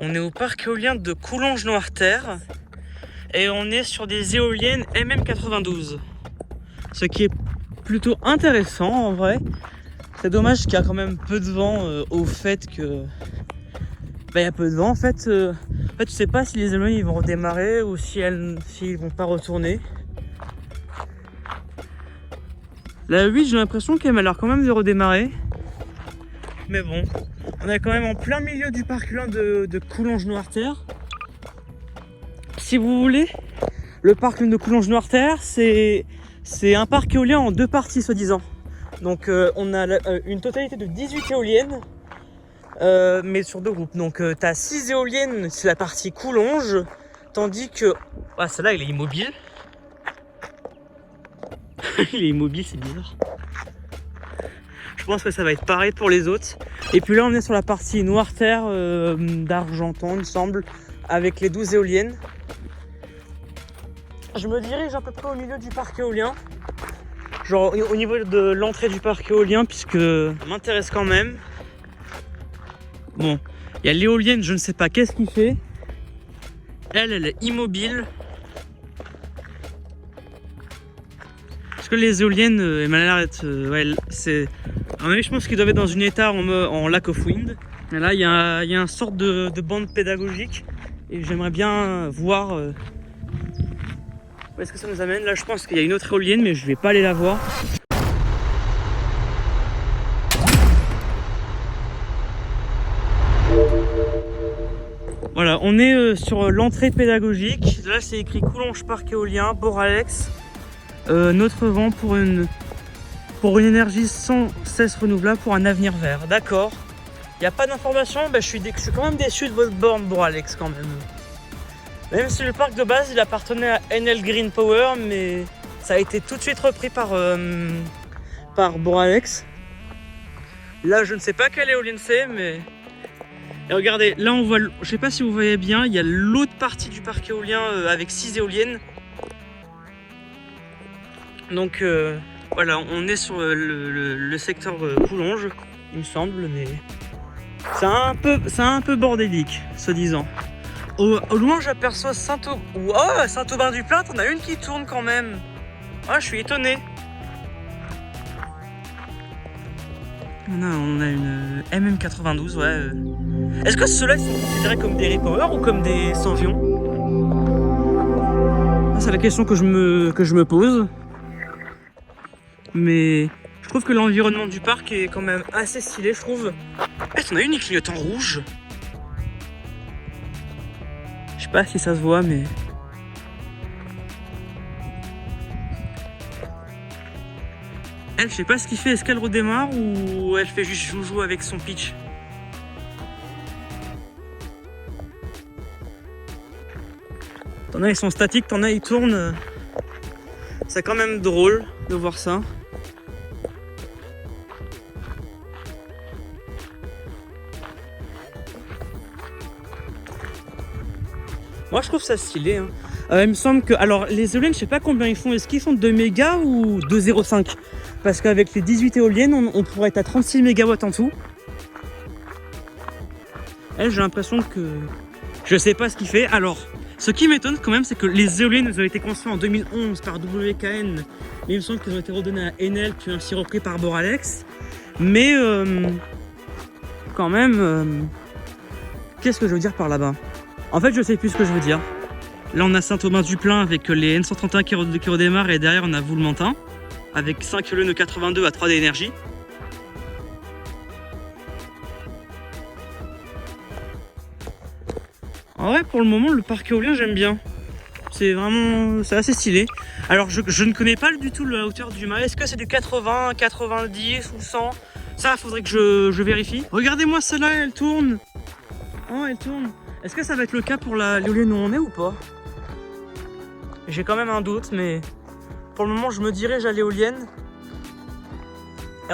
On est au parc éolien de Coulonges-Noirterre et on est sur des éoliennes MM92. Ce qui est plutôt intéressant en vrai. C'est dommage qu'il y a quand même peu de vent au fait que... il y a peu de vent en fait. Tu sais pas si les éoliennes ils vont redémarrer ou s'ils vont pas retourner. La 8 j'ai l'impression qu'elle m'a l'air quand même de redémarrer. Mais bon, on est quand même en plein milieu du parc éolien de Coulonges-Noirterre. Si vous voulez, le parc éolien de Coulonges-Noirterre, c'est un parc éolien en deux parties soi-disant. Donc on a une totalité de 18 éoliennes, mais sur deux groupes. Donc tu as 6 éoliennes, c'est la partie Coulonges, tandis que... Ah, celle-là, il est immobile. Il est immobile, c'est bizarre. Je pense que ça va être pareil pour les autres. Et puis là, on est sur la partie Noirterre d'Argentan, il me semble, avec les 12 éoliennes. Je me dirige à peu près au milieu du parc éolien. Genre au niveau de l'entrée du parc éolien, puisque ça m'intéresse quand même. Bon, il y a l'éolienne, je ne sais pas qu'est-ce qu'il fait. Elle est immobile. Parce que les éoliennes, elles m'ont l'air d'être... ouais, c'est... À mon avis, je pense qu'ils doivent être dans une état en lack of wind. Et là, il y a une sorte de bande pédagogique. Et j'aimerais bien voir... où est-ce que ça nous amène? Là, je pense qu'il y a une autre éolienne, mais je vais pas aller la voir. Voilà, on est sur l'entrée pédagogique. Là, c'est écrit Coulonges Parc éolien, Boralex. Notre vent pour une énergie sans cesse renouvelable pour un avenir vert. D'accord. Il n'y a pas d'information. Je suis quand même déçu de votre borne, Boralex, quand même. Même si le parc de base il appartenait à Enel Green Power, mais ça a été tout de suite repris par Boralex. Là je ne sais pas quelle éolienne c'est, mais... Et regardez, là on voit, je sais pas si vous voyez bien, il y a l'autre partie du parc éolien avec 6 éoliennes. Donc voilà, on est sur le secteur Coulonges, il me semble, mais... C'est un peu bordélique, soi-disant. Au loin, j'aperçois Saint-Aubin-du-Plain, t'en as une qui tourne quand même. Ah, je suis étonné. On a une MM92, ouais. Est-ce que ceux-là sont considérés comme des repower ou comme des sans-vions? C'est la question que je me pose. Mais je trouve que l'environnement du parc est quand même assez stylé, je trouve. T'en as une qui clignote en rouge. Je sais pas si ça se voit, mais... Elle, je sais pas ce qu'il fait. Est-ce qu'elle redémarre ou elle fait juste joujou avec son pitch? T'en as, ils sont statiques, t'en as, ils tournent. C'est quand même drôle de voir ça. Moi je trouve ça stylé. Hein. Il me semble que... Alors les éoliennes, je sais pas combien ils font. Est-ce qu'ils font 2 mégas ou 2,05? Parce qu'avec les 18 éoliennes, on pourrait être à 36 mégawatts en tout. Elle, j'ai l'impression que... Je sais pas ce qu'il fait. Alors, ce qui m'étonne quand même, c'est que les éoliennes ont été construites en 2011 par WKN. Mais il me semble qu'elles ont été redonnées à Enel, puis ainsi repris par Boralex. Mais quand même... Qu'est-ce que je veux dire par là-bas? En fait, je sais plus ce que je veux dire. Là, on a Saint-Aubin-du-Plain avec les N131 qui redémarrent et derrière, on a Voulementin avec 5 éoliennes de 82 à 3D énergie. En vrai, pour le moment, le parc éolien, j'aime bien. C'est assez stylé. Alors, je ne connais pas du tout la hauteur du mât. Est-ce que c'est du 80, 90 ou 100? Ça, faudrait que je vérifie. Regardez-moi celle-là, elle tourne. Oh, elle tourne. Est-ce que ça va être le cas pour l'éolienne où on est ou pas? J'ai quand même un doute, mais pour le moment, je me dirige à l'éolienne.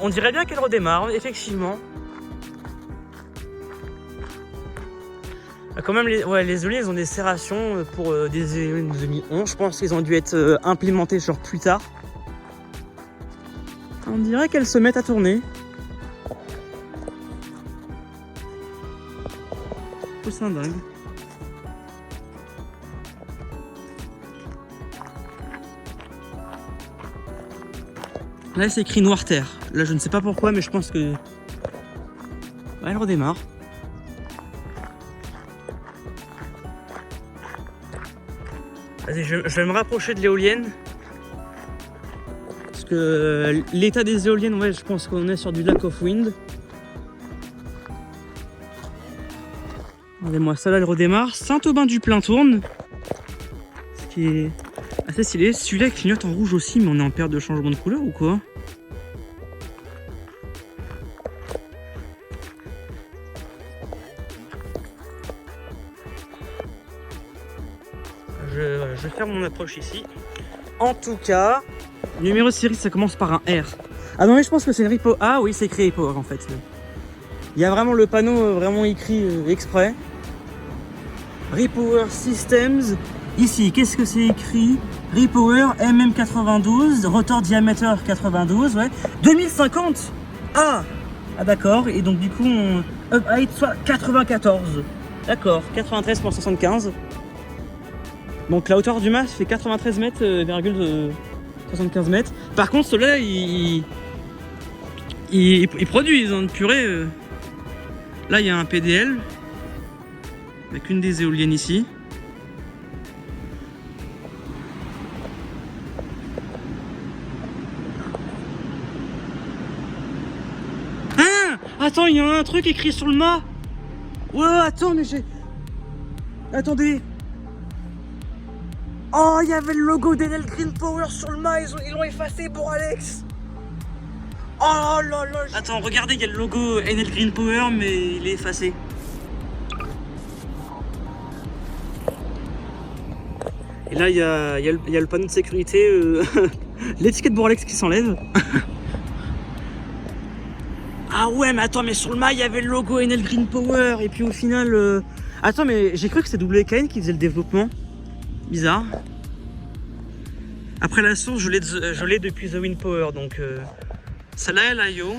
On dirait bien qu'elle redémarre, effectivement. Quand même, les éoliennes, ils ont des serrations pour des éoliennes de 2011. Je pense qu'ils ont dû être implémentés genre plus tard. On dirait qu'elles se mettent à tourner. Oh, c'est un dingue. Là, c'est écrit Noir Terre. Là, je ne sais pas pourquoi, mais je pense que... Ouais, elle redémarre. Vas-y, je vais me rapprocher de l'éolienne. Parce que l'état des éoliennes, ouais, je pense qu'on est sur du lack of wind. Regardez-moi, ça là, elle redémarre. Saint-Aubin-du-Plain tourne. Ce qui est assez stylé. Celui-là clignote en rouge aussi, mais on est en perte de changement de couleur ou quoi? Je vais faire mon approche ici. En tout cas, numéro de série, ça commence par un R. Ah non, mais je pense que c'est une Repower. Ah oui, c'est écrit Repower en fait. Il y a vraiment le panneau vraiment écrit exprès. Repower Systems. Ici, qu'est-ce que c'est écrit? Repower MM92, rotor diamètre 92, ouais. 2050. Ah d'accord, et donc du coup, up height soit 94. D'accord, 93 pour 75. Donc la hauteur du mât fait 93 mètres, 75 mètres. Par contre, ceux-là, ils produisent une purée. Là, il y a un PDL avec une des éoliennes ici. Ah, attends, il y a un truc écrit sur le mât. Ouais, attends, mais j'ai... Attendez. Oh, il y avait le logo d'Enel Green Power sur le mât, ils l'ont effacé pour Alex. Oh là là. Attends, regardez, il y a le logo Enel Green Power, mais il est effacé. Et là, il y a le panneau de sécurité, l'étiquette Boralex qui s'enlève. Ah ouais, mais attends, mais sur le mât, il y avait le logo Enel Green Power, et puis au final... Attends, mais j'ai cru que c'était WKN qui faisait le développement. Bizarre. Après la source, je l'ai depuis The Wind Power, donc celle-là, elle a yo.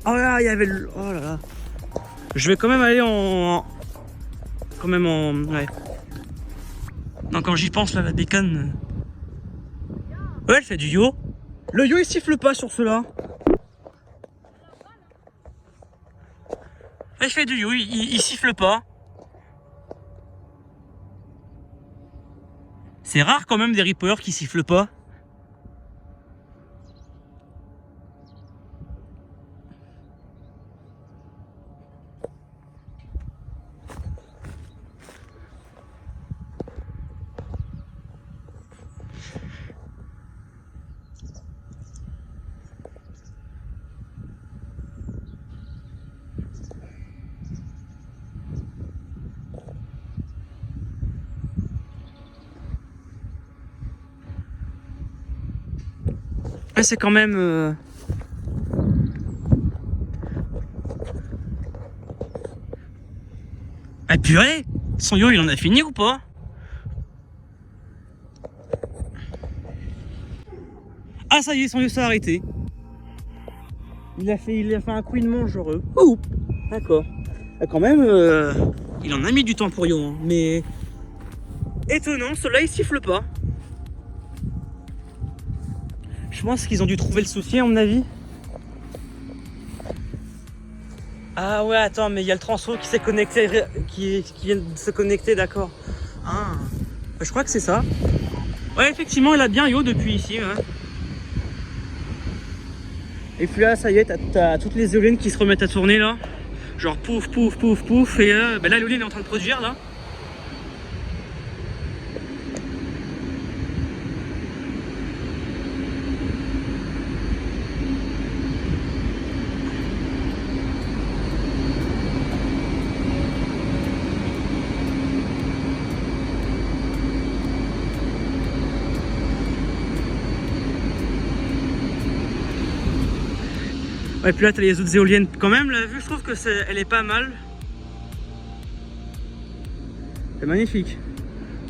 Oh là, il y avait le... Oh là là. Je vais quand même aller en... Ouais. Non, quand j'y pense, là, la déconne... Ouais, elle fait du yo. Le yo, il siffle pas sur ceux-là. Il fait du yo, il siffle pas. C'est rare quand même des Repower qui sifflent pas. C'est quand même... Ah purée, son yo il en a fini ou pas? Ah ça y est, son yo s'est arrêté. Il a fait un couinement genre... Oh, d'accord. Ah, quand même, il en a mis du temps pour yo, hein, mais... Étonnant, ceux-là il siffle pas. Je pense qu'ils ont dû trouver le souci à mon avis. Ah ouais, attends, mais il y a le transfo qui s'est connecté, qui vient de se connecter, d'accord. Ah, je crois que c'est ça. Ouais, effectivement, il a bien yo depuis ici. Ouais. Et puis là, ça y est, t'as toutes les éoliennes qui se remettent à tourner là. Genre pouf, pouf, pouf, pouf. Et là, l'éolienne est en train de produire là. Ouais, puis là t'as les autres éoliennes quand même, la vue je trouve que elle est pas mal. C'est magnifique.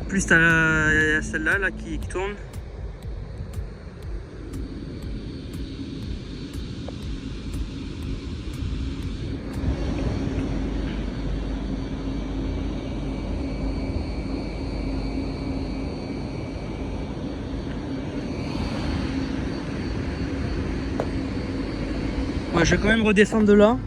En plus t'as celle-là là, qui tourne. Ouais, je vais quand même redescendre de là.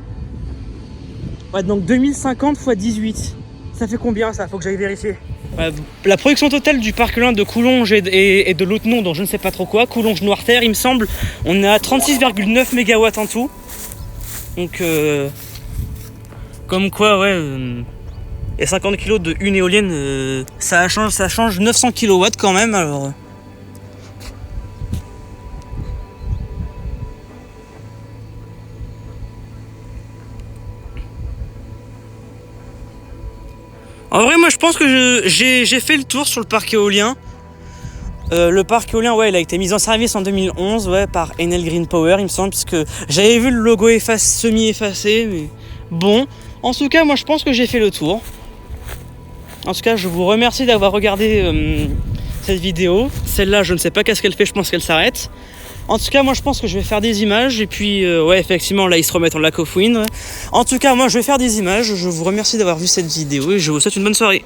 Ouais, donc 2050 x 18. Ça fait combien ça? Faut que j'aille vérifier. Ouais, la production totale du parc éolien de Coulonges et de l'autre nom, dont je ne sais pas trop quoi, Coulonges-Noirterre, il me semble, on est à 36,9 MW en tout. Donc, comme quoi, ouais, et 50 kg de une éolienne, ça change 900 kW quand même, alors. En vrai, moi, je pense que j'ai fait le tour sur le parc éolien. Le parc éolien, ouais, il a été mis en service en 2011, ouais, par Enel Green Power, il me semble, puisque j'avais vu le logo semi-effacé, mais bon. En tout cas, moi, je pense que j'ai fait le tour. En tout cas, je vous remercie d'avoir regardé cette vidéo. Celle-là, je ne sais pas qu'est-ce qu'elle fait, je pense qu'elle s'arrête. En tout cas, moi, je pense que je vais faire des images. Et puis, ouais, effectivement, là, ils se remettent en lac of wind. Ouais. En tout cas, moi, je vais faire des images. Je vous remercie d'avoir vu cette vidéo et je vous souhaite une bonne soirée.